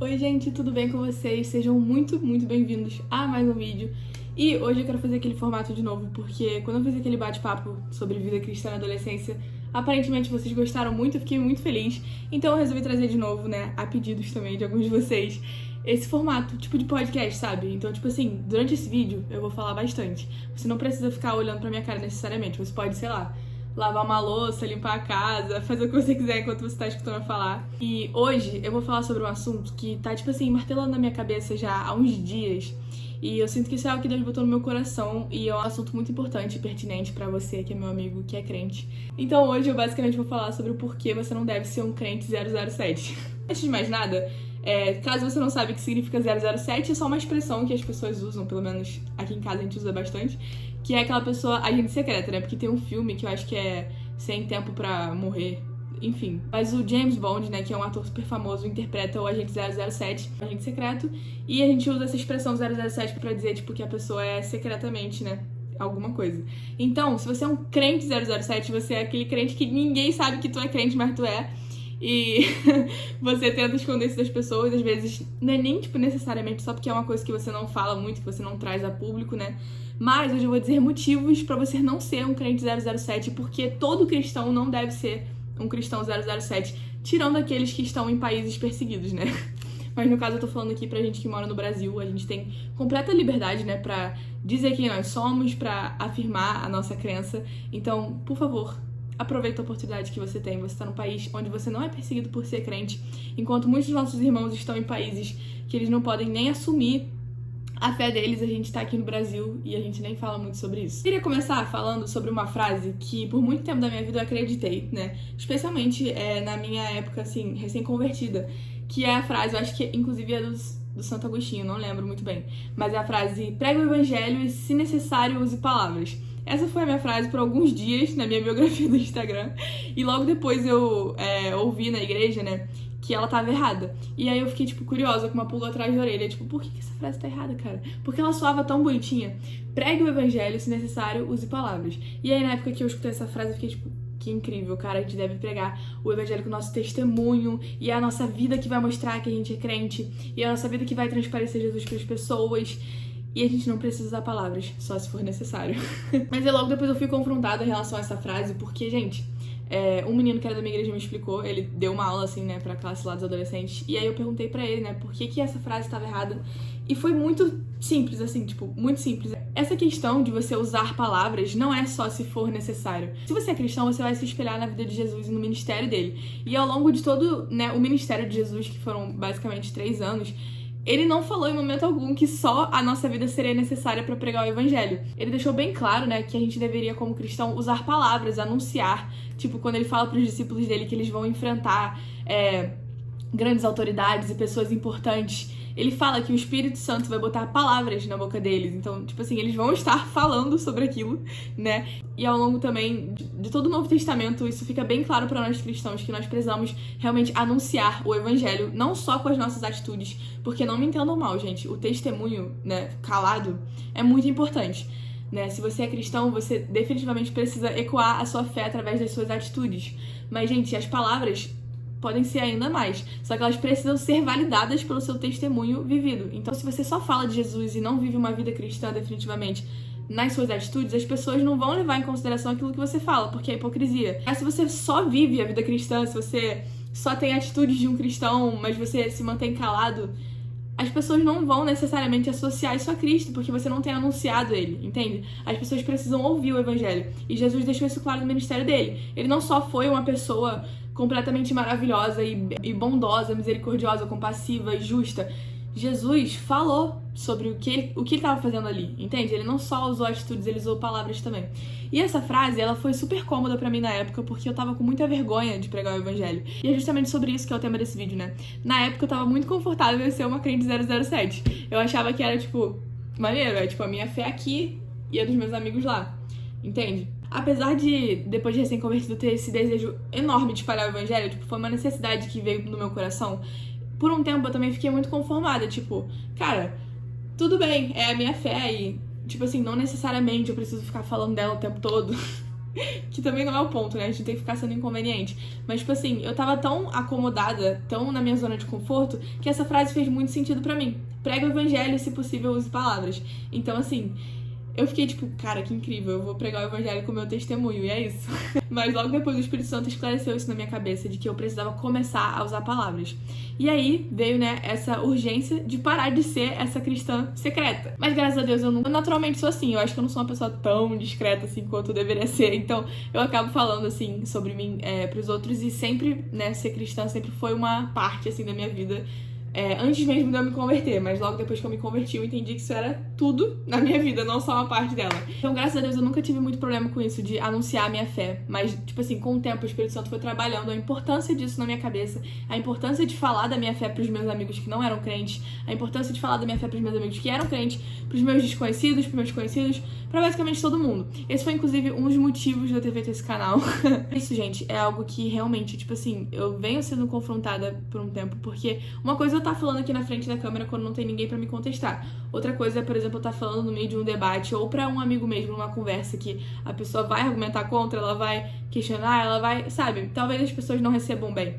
Oi gente, tudo bem com vocês? Sejam muito bem-vindos a mais um vídeo. E hoje eu quero fazer aquele formato de novo, porque quando eu fiz aquele bate-papo sobre vida cristã na adolescência, aparentemente vocês gostaram muito, eu fiquei muito feliz. Então eu resolvi trazer de novo, né, a pedidos também de alguns de vocês, esse formato, tipo de podcast, sabe? Então, tipo assim, durante esse vídeo eu vou falar bastante. Você não precisa ficar olhando pra minha cara necessariamente, você pode, sei lá, lavar uma louça, limpar a casa, fazer o que você quiser enquanto você tá escutando eu falar. E hoje eu vou falar sobre um assunto que tá, tipo assim, martelando na minha cabeça já há uns dias. E eu sinto que isso é algo que Deus botou no meu coração e é um assunto muito importante e pertinente pra você, que é meu amigo, que é crente. Então hoje eu basicamente vou falar sobre o porquê você não deve ser um crente 007. Antes de mais nada, caso você não sabe o que significa 007, é só uma expressão que as pessoas usam, pelo menos aqui em casa a gente usa bastante, que é aquela pessoa agente secreta, né? Porque tem um filme que eu acho que é Sem Tempo Pra Morrer, enfim. Mas o James Bond, né, que é um ator super famoso, interpreta o agente 007, o agente secreto, e a gente usa essa expressão 007 pra dizer, tipo, que a pessoa é secretamente, né, alguma coisa. Então, se você é um crente 007, você é aquele crente que ninguém sabe que tu é crente, mas tu é. E você tenta esconder isso das pessoas, às vezes não é nem, tipo, necessariamente só porque é uma coisa que você não fala muito, que você não traz a público, né? Mas hoje eu vou dizer motivos pra você não ser um crente 007, porque todo cristão não deve ser um cristão 007, tirando aqueles que estão em países perseguidos, né? Mas no caso eu tô falando aqui pra gente que mora no Brasil, a gente tem completa liberdade, né, pra dizer quem nós somos, pra afirmar a nossa crença. Então, por favor, aproveita a oportunidade que você tem. Você tá num país onde você não é perseguido por ser crente, enquanto muitos dos nossos irmãos estão em países que eles não podem nem assumir a fé deles. A gente tá aqui no Brasil e a gente nem fala muito sobre isso. Queria começar falando sobre uma frase que por muito tempo da minha vida eu acreditei, né? Especialmente na minha época, assim, recém-convertida. Que é a frase, eu acho que inclusive é do Santo Agostinho, não lembro muito bem. Mas é a frase: prega o evangelho e, se necessário, use palavras. Essa foi a minha frase por alguns dias na minha biografia do Instagram. E logo depois eu ouvi na igreja, né, que ela tava errada. E aí eu fiquei, tipo, curiosa, com uma pulga atrás da orelha. Tipo, por que essa frase tá errada, cara? Porque ela soava tão bonitinha. Pregue o evangelho, se necessário, use palavras. E aí na época que eu escutei essa frase, eu fiquei, tipo, que incrível, cara. A gente deve pregar o evangelho com o nosso testemunho. E é a nossa vida que vai mostrar que a gente é crente. E é a nossa vida que vai transparecer Jesus para as pessoas. E a gente não precisa usar palavras, só se for necessário. Mas aí logo depois eu fui confrontada em relação a essa frase, porque, gente, um menino que era da minha igreja me explicou, ele deu uma aula, assim, né, pra classe lá dos adolescentes, e aí eu perguntei pra ele, né, por que essa frase estava errada, e foi muito simples, assim, tipo, muito simples. Essa questão de você usar palavras não é só se for necessário. Se você é cristão, você vai se espelhar na vida de Jesus e no ministério dele. E ao longo de todo, né, o ministério de Jesus, que foram basicamente 3 anos, ele não falou em momento algum que só a nossa vida seria necessária para pregar o evangelho. Ele deixou bem claro, né, que a gente deveria, como cristão, usar palavras, anunciar. Tipo, quando ele fala para os discípulos dele que eles vão enfrentar grandes autoridades e pessoas importantes, ele fala que o Espírito Santo vai botar palavras na boca deles. Então, tipo assim, eles vão estar falando sobre aquilo, né? E ao longo também de todo o Novo Testamento, isso fica bem claro para nós cristãos, que nós precisamos realmente anunciar o evangelho, não só com as nossas atitudes, porque não me entendam mal, gente, o testemunho, né, calado, é muito importante, né? Se você é cristão, você definitivamente precisa ecoar a sua fé através das suas atitudes. Mas, gente, as palavras podem ser ainda mais, só que elas precisam ser validadas pelo seu testemunho vivido. Então, se você só fala de Jesus e não vive uma vida cristã definitivamente nas suas atitudes, as pessoas não vão levar em consideração aquilo que você fala, porque é hipocrisia. Mas se você só vive a vida cristã, se você só tem atitudes de um cristão, mas você se mantém calado, as pessoas não vão necessariamente associar isso a Cristo, porque você não tem anunciado ele, entende? As pessoas precisam ouvir o evangelho. E Jesus deixou isso claro no ministério dele. Ele não só foi uma pessoa completamente maravilhosa e bondosa, misericordiosa, compassiva e justa. Jesus falou sobre o que ele estava fazendo ali, entende? Ele não só usou atitudes, ele usou palavras também. E essa frase, ela foi super cômoda pra mim na época, porque eu tava com muita vergonha de pregar o evangelho. E é justamente sobre isso que é o tema desse vídeo, né? Na época eu tava muito confortável em ser uma crente 007. Eu achava que era, tipo, maneiro, tipo, a minha fé aqui e a dos meus amigos lá, entende? Apesar de, depois de recém-convertido, ter esse desejo enorme de espalhar o evangelho, tipo, foi uma necessidade que veio no meu coração. Por um tempo eu também fiquei muito conformada, tipo, cara, tudo bem, é a minha fé e, tipo assim, não necessariamente eu preciso ficar falando dela o tempo todo. Que também não é o ponto, né? A gente tem que ficar sendo inconveniente. Mas, tipo assim, eu tava tão acomodada, tão na minha zona de conforto, que essa frase fez muito sentido pra mim. Prega o evangelho e, se possível, use palavras. Então, assim, eu fiquei tipo, cara, que incrível, eu vou pregar o evangelho com o meu testemunho, e é isso. Mas logo depois o Espírito Santo esclareceu isso na minha cabeça, de que eu precisava começar a usar palavras. E aí veio, né, essa urgência de parar de ser essa cristã secreta. Mas graças a Deus eu naturalmente sou assim, eu acho que eu não sou uma pessoa tão discreta assim quanto eu deveria ser. Então eu acabo falando assim sobre mim pros outros, e sempre, né, ser cristã sempre foi uma parte assim da minha vida. Antes mesmo de eu me converter, mas logo depois que eu me converti eu entendi que isso era tudo na minha vida, não só uma parte dela. Então, graças a Deus, eu nunca tive muito problema com isso, de anunciar a minha fé. Mas, tipo assim, com o tempo o Espírito Santo foi trabalhando a importância disso na minha cabeça, a importância de falar da minha fé pros meus amigos que não eram crentes, a importância de falar da minha fé pros meus amigos que eram crentes, pros meus desconhecidos, pros meus conhecidos, pra basicamente todo mundo. Esse foi, inclusive, um dos motivos de eu ter feito esse canal. Isso, gente, é algo que realmente, tipo assim, eu venho sendo confrontada por um tempo, porque uma coisa eu tá falando aqui na frente da câmera quando não tem ninguém pra me contestar. Outra coisa é, por exemplo, eu tá falando no meio de um debate ou pra um amigo mesmo, numa conversa que a pessoa vai argumentar contra, ela vai questionar, ela vai, sabe? Talvez as pessoas não recebam bem.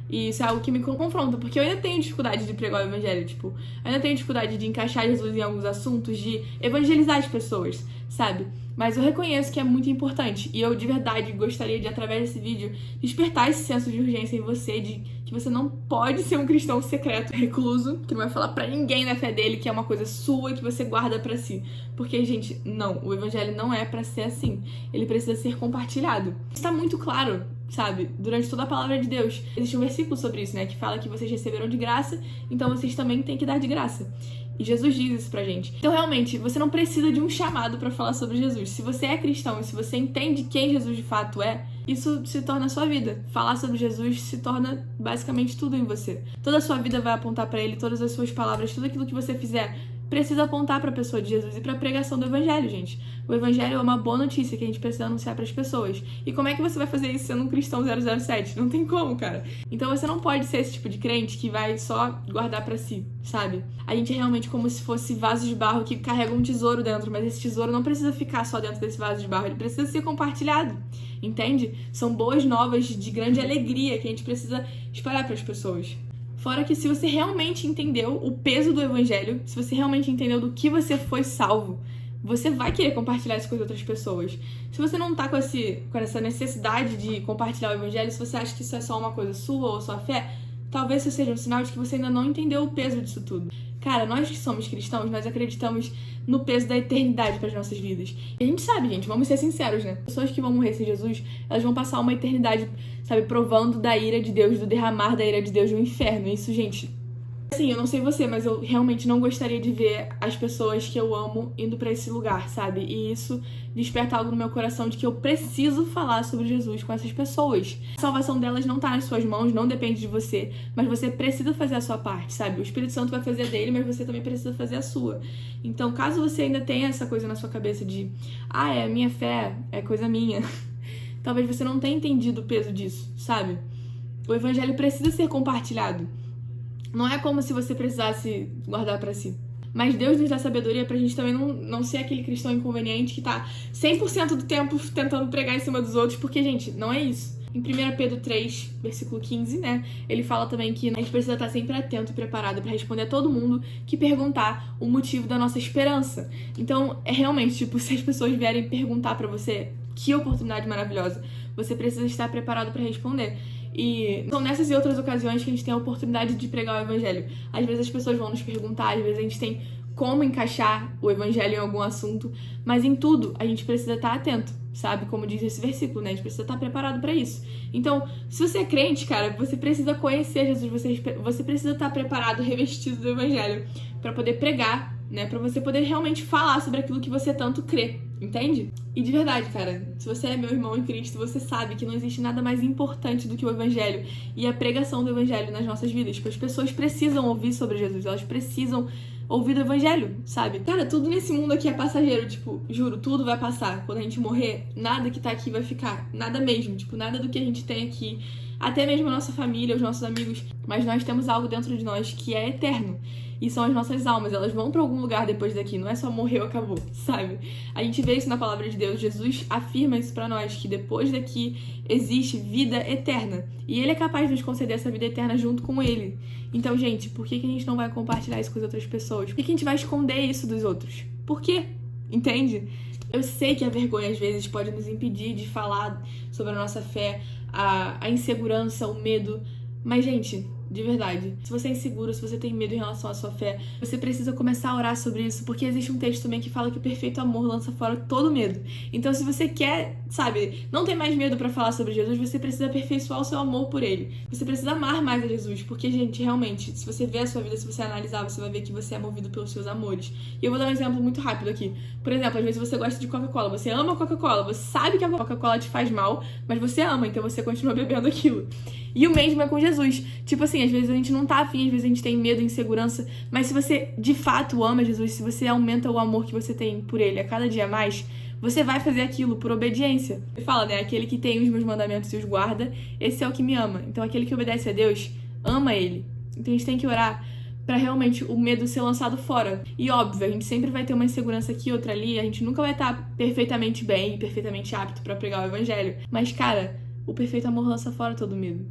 E isso é algo que me confronta, porque eu ainda tenho dificuldade de pregar o evangelho, tipo, eu ainda tenho dificuldade de encaixar Jesus em alguns assuntos, de evangelizar as pessoas, sabe? Mas eu reconheço que é muito importante, e eu de verdade gostaria de, através desse vídeo, despertar esse senso de urgência em você, de que você não pode ser um cristão secreto, recluso, que não vai falar pra ninguém da fé dele, que é uma coisa sua que você guarda pra si. Porque, gente, não, o evangelho não é pra ser assim. Ele precisa ser compartilhado. Está muito claro, sabe? Durante toda a palavra de Deus. Existe um versículo sobre isso, né? Que fala que vocês receberam de graça, então vocês também têm que dar de graça. E Jesus diz isso pra gente. Então, realmente, você não precisa de um chamado pra falar sobre Jesus. Se você é cristão e se você entende quem Jesus de fato é, isso se torna a sua vida. Falar sobre Jesus se torna basicamente tudo em você. Toda a sua vida vai apontar pra ele, todas as suas palavras, tudo aquilo que você fizer precisa apontar pra pessoa de Jesus e pra pregação do evangelho, gente. O evangelho é uma boa notícia que a gente precisa anunciar pras pessoas. E como é que você vai fazer isso sendo um cristão 007? Não tem como, cara. Então você não pode ser esse tipo de crente que vai só guardar pra si, sabe? A gente é realmente como se fosse vaso de barro que carrega um tesouro dentro, mas esse tesouro não precisa ficar só dentro desse vaso de barro, ele precisa ser compartilhado, entende? São boas novas de grande alegria que a gente precisa espalhar pras pessoas. Fora que se você realmente entendeu o peso do evangelho, se você realmente entendeu do que você foi salvo, você vai querer compartilhar isso com as outras pessoas. Se você não tá com essa necessidade de compartilhar o evangelho, se você acha que isso é só uma coisa sua ou sua fé, talvez isso seja um sinal de que você ainda não entendeu o peso disso tudo. Cara, nós que somos cristãos, nós acreditamos no peso da eternidade para as nossas vidas. E a gente sabe, gente, vamos ser sinceros, né? Pessoas que vão morrer sem Jesus, elas vão passar uma eternidade, sabe, provando da ira de Deus, do derramar da ira de Deus no inferno. Isso, gente, assim, eu não sei você, mas eu realmente não gostaria de ver as pessoas que eu amo indo pra esse lugar, sabe? E isso desperta algo no meu coração de que eu preciso falar sobre Jesus com essas pessoas. A salvação delas não tá nas suas mãos, não depende de você, mas você precisa fazer a sua parte, sabe? O Espírito Santo vai fazer a dele, mas você também precisa fazer a sua. Então, caso você ainda tenha essa coisa na sua cabeça de a minha fé é coisa minha, talvez você não tenha entendido o peso disso, sabe? O evangelho precisa ser compartilhado. Não é como se você precisasse guardar pra si. Mas Deus nos dá sabedoria pra gente também não ser aquele cristão inconveniente que tá 100% do tempo tentando pregar em cima dos outros, porque, gente, não é isso. Em 1 Pedro 3, versículo 15, né, ele fala também que a gente precisa estar sempre atento e preparado pra responder a todo mundo que perguntar o motivo da nossa esperança. Então, é realmente, tipo, se as pessoas vierem perguntar pra você, que oportunidade maravilhosa, você precisa estar preparado pra responder. E são nessas e outras ocasiões que a gente tem a oportunidade de pregar o evangelho. Às vezes as pessoas vão nos perguntar, às vezes a gente tem como encaixar o evangelho em algum assunto, mas em tudo a gente precisa estar atento, sabe? Como diz esse versículo, né? A gente precisa estar preparado pra isso. Então, se você é crente, cara, você precisa conhecer Jesus, você precisa estar preparado, revestido do evangelho pra poder pregar, né? Pra você poder realmente falar sobre aquilo que você tanto crê, entende? E de verdade, cara, se você é meu irmão em Cristo, você sabe que não existe nada mais importante do que o evangelho e a pregação do evangelho nas nossas vidas. Porque as pessoas precisam ouvir sobre Jesus, elas precisam ouvir do evangelho, sabe? Cara, tudo nesse mundo aqui é passageiro, tipo, juro, tudo vai passar. Quando a gente morrer, nada que tá aqui vai ficar, nada mesmo, tipo, nada do que a gente tem aqui, até mesmo a nossa família, os nossos amigos, mas nós temos algo dentro de nós que é eterno. e são as nossas almas, elas vão pra algum lugar depois daqui, não é só morreu, acabou, sabe? A gente vê isso na palavra de Deus, Jesus afirma isso pra nós, que depois daqui existe vida eterna, e ele é capaz de nos conceder essa vida eterna junto com ele. Então, gente, por que a gente não vai compartilhar isso com as outras pessoas? Por que a gente vai esconder isso dos outros? Por quê? Entende? Eu sei que a vergonha às vezes pode nos impedir de falar sobre a nossa fé, a insegurança, o medo, mas, gente, de verdade, se você é inseguro, se você tem medo em relação à sua fé, você precisa começar a orar sobre isso, porque existe um texto também que fala que o perfeito amor lança fora todo medo. Então, se você quer, sabe, não ter mais medo pra falar sobre Jesus, você precisa aperfeiçoar o seu amor por ele. Você precisa amar mais a Jesus, porque, gente, realmente, se você ver a sua vida, se você analisar, você vai ver que você é movido pelos seus amores. E eu vou dar um exemplo muito rápido aqui. Por exemplo, às vezes você gosta de Coca-Cola, você ama a Coca-Cola, você sabe que a Coca-Cola te faz mal, mas você ama, então você continua bebendo aquilo. E o mesmo é com Jesus. Tipo assim, às vezes a gente não tá afim, às vezes a gente tem medo, insegurança, mas se você de fato ama Jesus, se você aumenta o amor que você tem por ele a cada dia mais, você vai fazer aquilo por obediência. Ele fala, né? Aquele que tem os meus mandamentos e os guarda, esse é o que me ama. Então aquele que obedece a Deus, ama ele. Então a gente tem que orar pra realmente o medo ser lançado fora. E óbvio, a gente sempre vai ter uma insegurança aqui, outra ali, a gente nunca vai estar perfeitamente bem, perfeitamente apto pra pregar o evangelho. Mas, cara, o perfeito amor lança fora todo medo.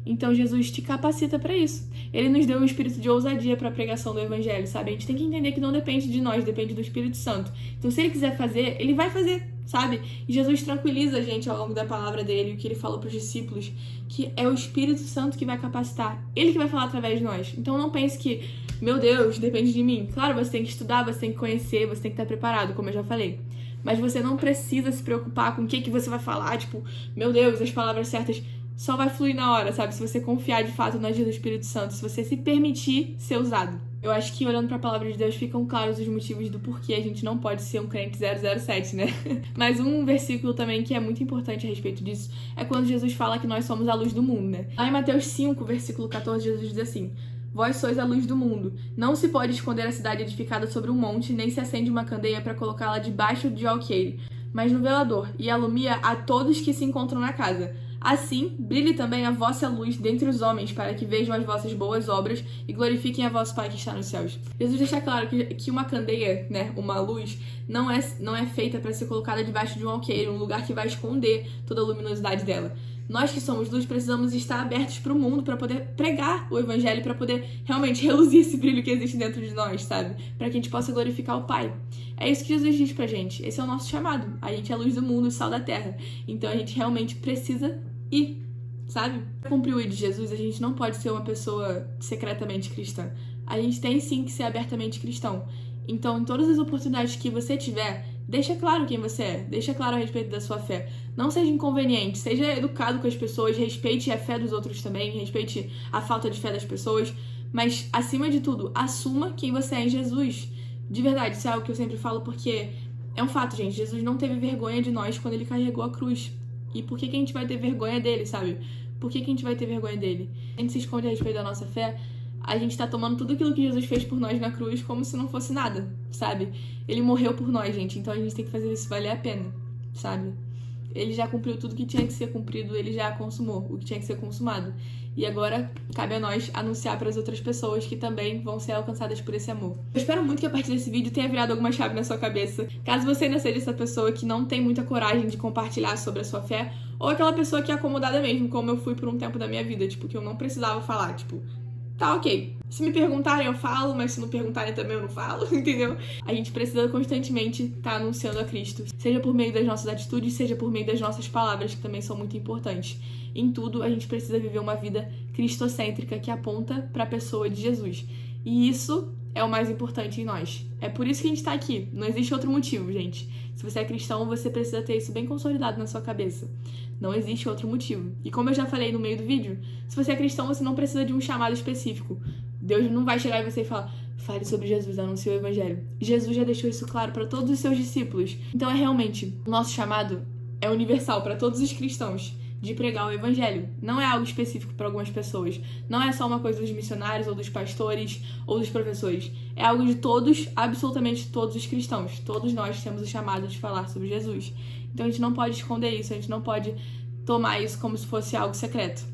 Então Jesus te capacita pra isso. Ele nos deu um espírito de ousadia pra pregação do evangelho, sabe? A gente tem que entender que não depende de nós, depende do Espírito Santo. Então se ele quiser fazer, ele vai fazer, sabe? E Jesus tranquiliza a gente ao longo da palavra dele, o que ele falou pros discípulos, que é o Espírito Santo que vai capacitar. Ele que vai falar através de nós. Então não pense que, meu Deus, depende de mim. Claro, você tem que estudar, você tem que conhecer, você tem que estar preparado, como eu já falei. Mas você não precisa se preocupar com o que você vai falar, tipo, meu Deus, as palavras certas só vai fluir na hora, sabe? Se você confiar de fato na ajuda do Espírito Santo, se você se permitir ser usado. Eu acho que olhando pra palavra de Deus ficam claros os motivos do porquê a gente não pode ser um crente 007, né? Mas um versículo também que é muito importante a respeito disso é quando Jesus fala que nós somos a luz do mundo, né? Lá em Mateus 5, versículo 14, Jesus diz assim: vós sois a luz do mundo. Não se pode esconder a cidade edificada sobre um monte, nem se acende uma candeia para colocá-la debaixo de alqueire, mas no velador, e alumia a todos que se encontram na casa. Assim, brilhe também a vossa luz dentre os homens, para que vejam as vossas boas obras e glorifiquem a vosso Pai que está nos céus. Jesus deixa claro que uma candeia, né, uma luz, não é feita para ser colocada debaixo de um alqueire, um lugar que vai esconder toda a luminosidade dela. Nós que somos luz precisamos estar abertos para o mundo, para poder pregar o evangelho, para poder realmente reluzir esse brilho que existe dentro de nós, sabe? Para que a gente possa glorificar o Pai. É isso que Jesus diz pra gente. Esse é o nosso chamado. A gente é a luz do mundo e sal da terra. Então a gente realmente precisa ir, sabe? Para cumprir o ID de Jesus, a gente não pode ser uma pessoa secretamente cristã. A gente tem sim que ser abertamente cristão. Então, em todas as oportunidades que você tiver, deixa claro quem você é, deixa claro a respeito da sua fé. Não seja inconveniente, seja educado com as pessoas, respeite a fé dos outros também, respeite a falta de fé das pessoas, mas, acima de tudo, assuma quem você é em Jesus. De verdade, isso é algo que eu sempre falo porque é um fato, gente. Jesus não teve vergonha de nós quando ele carregou a cruz. E por que a gente vai ter vergonha dele, sabe? Por que a gente vai ter vergonha dele? A gente se esconde a respeito da nossa fé, a gente tá tomando tudo aquilo que Jesus fez por nós na cruz como se não fosse nada, sabe? Ele morreu por nós, gente, então a gente tem que fazer isso valer a pena, sabe? Ele já cumpriu tudo que tinha que ser cumprido, ele já consumou o que tinha que ser consumado. E agora cabe a nós anunciar para as outras pessoas que também vão ser alcançadas por esse amor. Eu espero muito que a partir desse vídeo tenha virado alguma chave na sua cabeça. Caso você ainda seja essa pessoa que não tem muita coragem de compartilhar sobre a sua fé, ou aquela pessoa que é acomodada mesmo, como eu fui por um tempo da minha vida, tipo, que eu não precisava falar, tipo, tá ok. Se me perguntarem, eu falo, mas se não perguntarem também eu não falo, entendeu? A gente precisa constantemente estar anunciando a Cristo, seja por meio das nossas atitudes, seja por meio das nossas palavras, que também são muito importantes. Em tudo, a gente precisa viver uma vida cristocêntrica que aponta para a pessoa de Jesus. E isso é o mais importante em nós. É por isso que a gente tá aqui. Não existe outro motivo, gente. Se você é cristão, você precisa ter isso bem consolidado na sua cabeça. Não existe outro motivo. E como eu já falei no meio do vídeo, se você é cristão, você não precisa de um chamado específico. Deus não vai chegar em você e falar: fale sobre Jesus, anuncie o evangelho. Jesus já deixou isso claro para todos os seus discípulos. Então é realmente, o nosso chamado é universal para todos os cristãos de pregar o evangelho. Não é algo específico para algumas pessoas. Não é só uma coisa dos missionários, ou dos pastores, ou dos professores. É algo de todos, absolutamente todos os cristãos. Todos nós temos o chamado de falar sobre Jesus. Então a gente não pode esconder isso, a gente não pode tomar isso como se fosse algo secreto.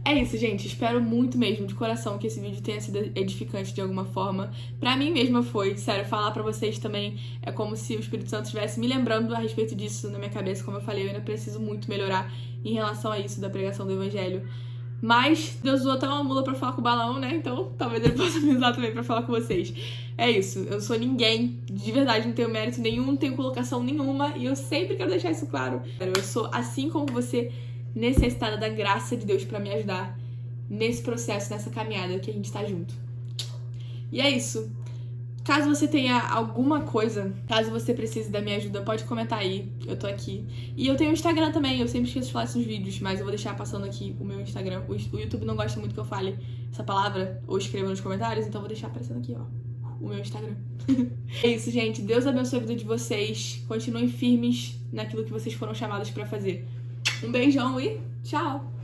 É isso, gente. Espero muito mesmo, de coração, que esse vídeo tenha sido edificante de alguma forma. Pra mim mesma foi. Sério, falar pra vocês também é como se o Espírito Santo estivesse me lembrando a respeito disso na minha cabeça. Como eu falei, eu ainda preciso muito melhorar em relação a isso, da pregação do Evangelho. Mas Deus usou até uma mula pra falar com o Balaão, né? Então talvez ele possa me usar também pra falar com vocês. É isso. Eu sou ninguém. De verdade, não tenho mérito nenhum, não tenho colocação nenhuma. E eu sempre quero deixar isso claro. Eu sou, assim como você, necessitada da graça de Deus pra me ajudar nesse processo, nessa caminhada que a gente tá junto. E é isso. Caso você tenha alguma coisa, caso você precise da minha ajuda, pode comentar aí, eu tô aqui. E eu tenho um Instagram também, eu sempre esqueço de falar isso nos vídeos, mas eu vou deixar passando aqui o meu Instagram. O YouTube não gosta muito que eu fale essa palavra ou escreva nos comentários, então eu vou deixar aparecendo aqui, ó, o meu Instagram. É isso, gente. Deus abençoe a vida de vocês. Continuem firmes naquilo que vocês foram chamados pra fazer. Um beijão e tchau!